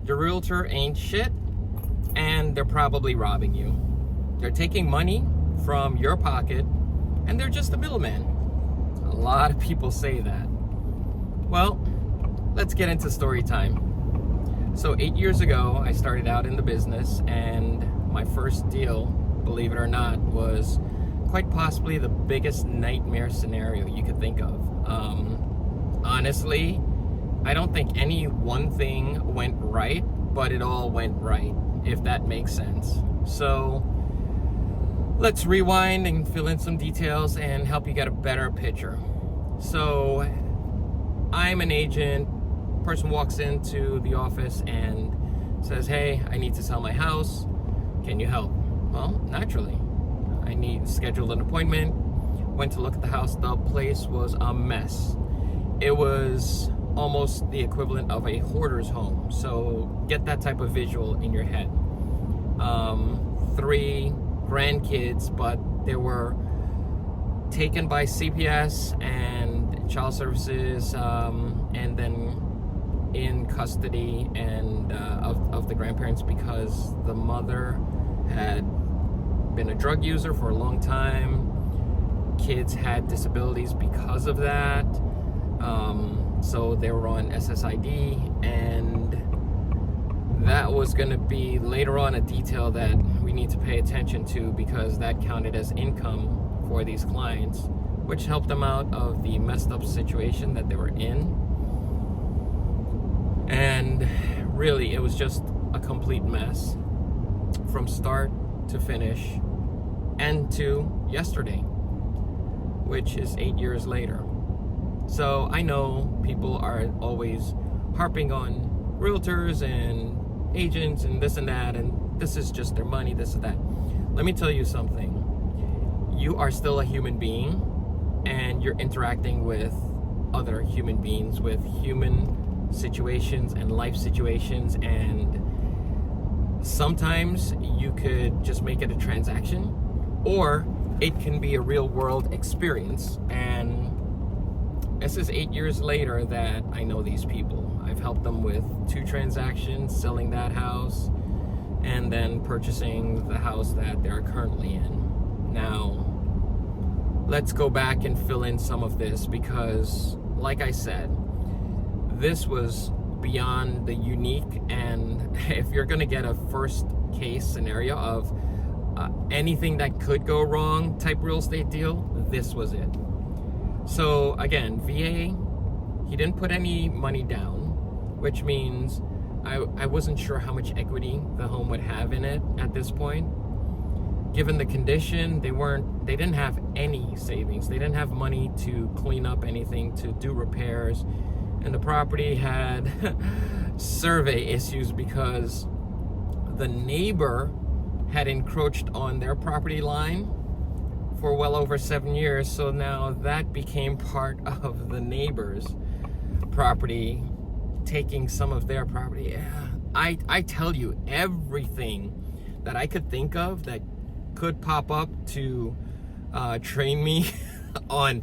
the realtor ain't shit, and they're probably robbing you. They're taking money from your pocket, and they're just a middleman. A lot of people say that. Well, let's get into story time. So 8 years ago, I started out in the business, and my first deal, believe it or not, was quite possibly the biggest nightmare scenario you could think of. Honestly, I don't think any one thing went right, but it all went right, if that makes sense. So let's rewind and fill in some details and help you get a better picture. So I'm an agent. Person walks into the office and says, "Hey, I need to sell my house. Can you help?" Well, naturally, I scheduled an appointment. Went to look at the house. The place was a mess. It was almost the equivalent of a hoarder's home. So get that type of visual in your head. 3 grandkids, but they were taken by CPS and child services, and then in custody and of the grandparents, because the mother had been a drug user for a long time. Kids had disabilities because of that, so they were on SSID, and that was going to be later on a detail that we need to pay attention to, because that counted as income for these clients, which helped them out of the messed up situation that they were in. And really, it was just a complete mess from start to finish, and to yesterday, which is 8 years later. So I know people are always harping on realtors and agents and this and that, and this is just their money, this and that. Let me tell you something. You are still a human being, and you're interacting with other human beings, with human situations and life situations, and sometimes you could just make it a transaction, or it can be a real world experience. And this is 8 years later that I know these people. I've helped them with 2 transactions, selling that house and then purchasing the house that they're currently in. Now, let's go back and fill in some of this, because like I said, this was beyond the unique, and if you're gonna get a first case scenario of anything that could go wrong type real estate deal, this was it. So again, VA, he didn't put any money down, which means I wasn't sure how much equity the home would have in it at this point. Given the condition, they didn't have any savings. They didn't have money to clean up anything, to do repairs. And the property had survey issues because the neighbor had encroached on their property line for well over 7 years. So now that became part of the neighbor's property, taking some of their property. I tell you, everything that I could think of that could pop up to train me on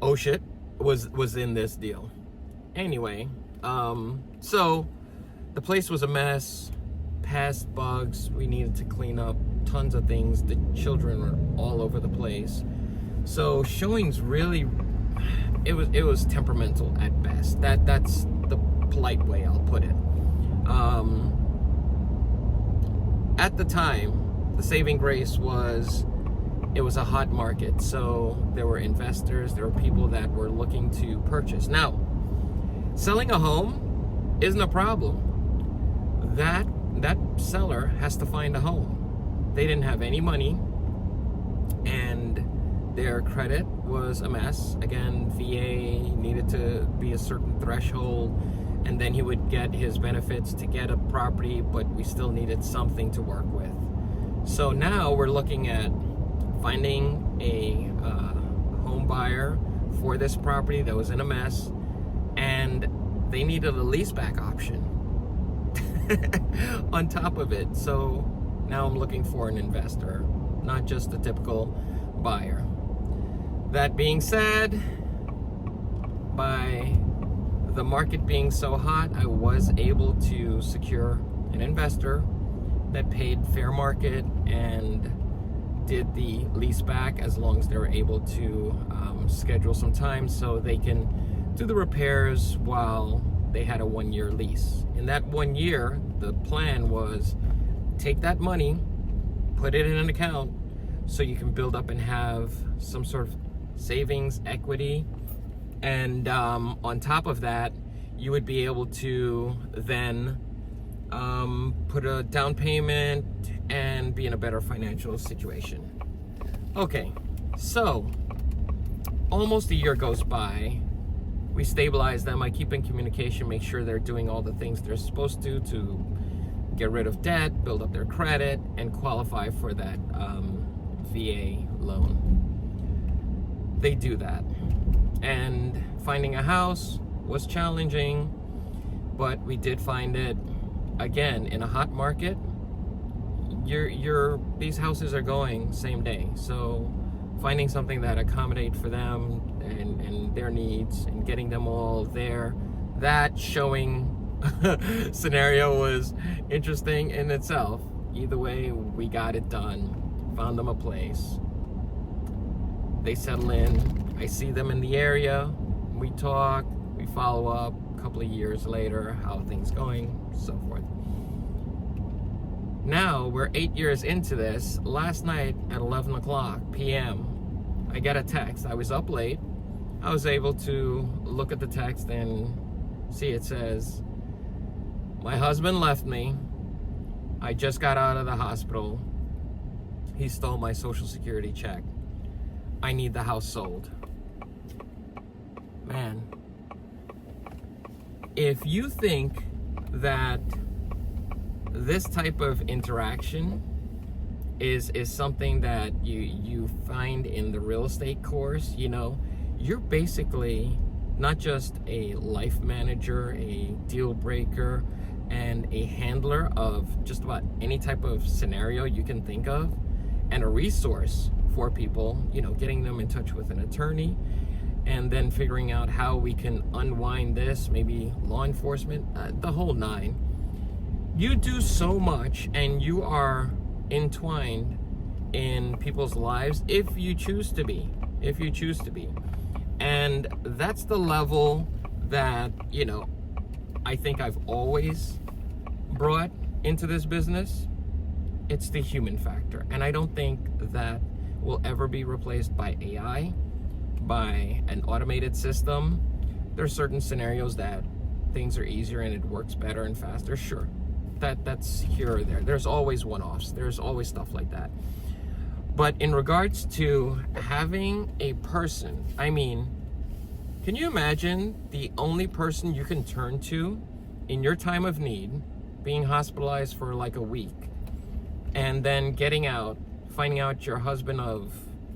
oh shit was in this deal. Anyway, so the place was a mess, past bugs we needed to clean up, tons of things. The children were all over the place. So showings really, it was temperamental at best. That's the polite way I'll put it. At the time, the saving grace was it was a hot market, so there were investors, there were people that were looking to purchase. Now, selling a home isn't a problem. That seller has to find a home. They didn't have any money, and their credit was a mess. Again, VA needed to be a certain threshold, and then he would get his benefits to get a property, but we still needed something to work with. So now we're looking at finding a home buyer for this property that was in a mess, and they needed a leaseback option on top of it. So now I'm looking for an investor, not just a typical buyer. That being said, by the market being so hot, I was able to secure an investor that paid fair market and did the lease back, as long as they were able to schedule some time so they can do the repairs while they had a 1-year lease. In that 1 year, the plan was take that money, put it in an account so you can build up and have some sort of savings, equity, and on top of that, you would be able to then put a down payment and be in a better financial situation. Okay, so almost a year goes by. We stabilize them. I keep in communication, make sure they're doing all the things they're supposed to get rid of debt, build up their credit, and qualify for that VA loan. They do that. And finding a house was challenging, but we did find it. Again, in a hot market, these houses are going same day. So finding something that accommodate for them and their needs and getting them all there, that showing scenario was interesting in itself. Either way, we got it done, found them a place. They settle in, I see them in the area, we talk, we follow up a couple of years later, how things going, so forth. Now we're 8 years into this. Last night at 11 o'clock p.m. I get a text. I was up late. I was able to look at the text and see it says, my husband left me. I just got out of the hospital. He stole my Social Security check. I need the house sold. Man, if you think that this type of interaction is something that you find in the real estate course, you're basically not just a life manager, a deal breaker, and a handler of just about any type of scenario you can think of, and a resource for people, getting them in touch with an attorney, and then figuring out how we can unwind this, maybe law enforcement, the whole nine. You do so much, and you are entwined in people's lives if you choose to be. And that's the level that, I think I've always brought into this business. It's the human factor. And I don't think that will ever be replaced by AI, by an automated system. There are certain scenarios that things are easier and it works better and faster, sure. That's here or there. There's always one-offs. There's always stuff like that. But in regards to having a person, can you imagine the only person you can turn to in your time of need, being hospitalized for like a week, and then getting out, finding out your husband of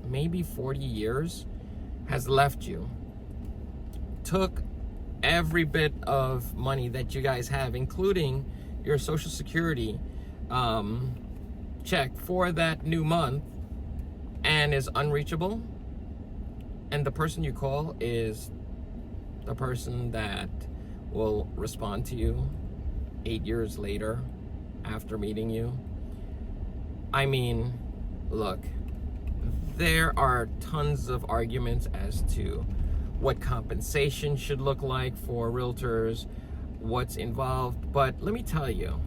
maybe 40 years has left you, took every bit of money that you guys have, including your Social Security check for that new month, and is unreachable, and the person you call is the person that will respond to you 8 years later after meeting you. Look, there are tons of arguments as to what compensation should look like for realtors, what's involved, but let me tell you,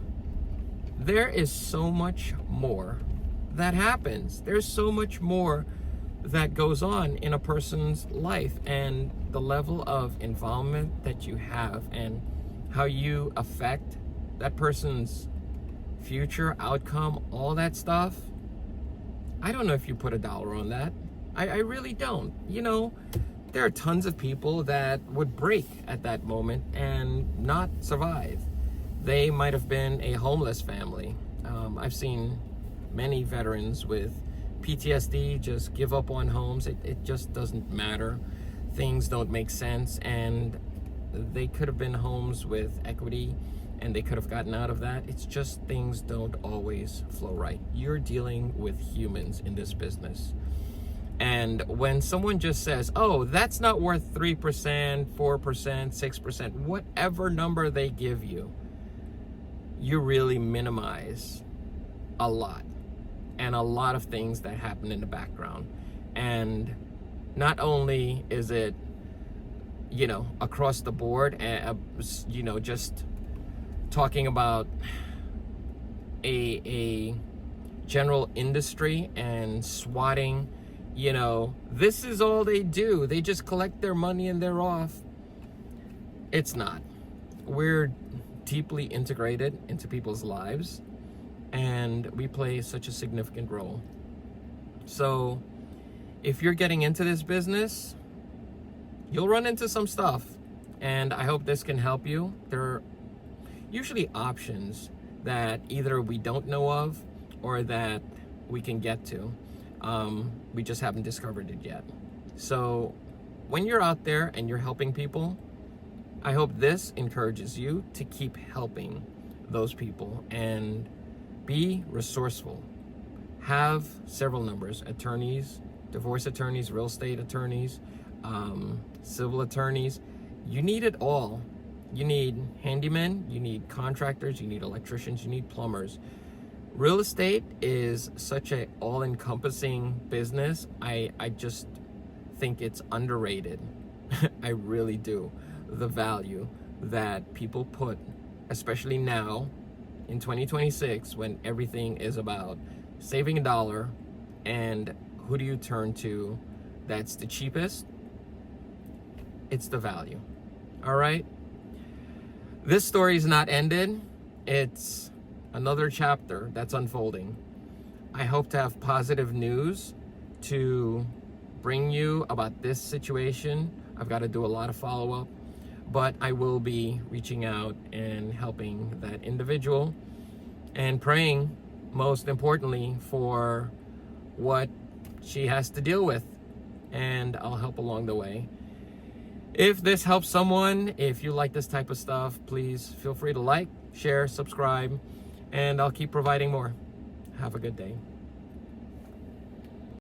there is so much more that happens. There's so much more that goes on in a person's life, and the level of involvement that you have and how you affect that person's future outcome, all that stuff. I don't know if you put a dollar on that. I really don't. There are tons of people that would break at that moment and not survive. They might have been a homeless family. I've seen many veterans with PTSD just give up on homes. It just doesn't matter. Things don't make sense, and they could have been homes with equity and they could have gotten out of that. It's just things don't always flow right. You're dealing with humans in this business. And when someone just says, oh, that's not worth 3%, 4%, 6%, whatever number they give you, you really minimize a lot, and a lot of things that happen in the background. And not only is it, across the board, just talking about a general industry and swatting, this is all they do. They just collect their money and they're off. It's not. We're deeply integrated into people's lives, and we play such a significant role. So if you're getting into this business, you'll run into some stuff, and I hope this can help you. There are usually options that either we don't know of or that we can get to. We just haven't discovered it yet. So when you're out there and you're helping people, I hope this encourages you to keep helping those people and be resourceful. Have several numbers: attorneys, divorce attorneys, real estate attorneys, civil attorneys. You need it all. You need handymen, you need contractors, you need electricians, you need plumbers. Real estate is such a all-encompassing business. I just think it's underrated. I really do. The value that people put, especially now in 2026, when everything is about saving a dollar, and who do you turn to that's the cheapest? It's the value. All right? This story is not ended. It's another chapter that's unfolding. I hope to have positive news to bring you about this situation. I've got to do a lot of follow-up, but I will be reaching out and helping that individual and praying, most importantly, for what she has to deal with, and I'll help along the way. If this helps someone, if you like this type of stuff, please feel free to like, share, subscribe, and I'll keep providing more. Have a good day.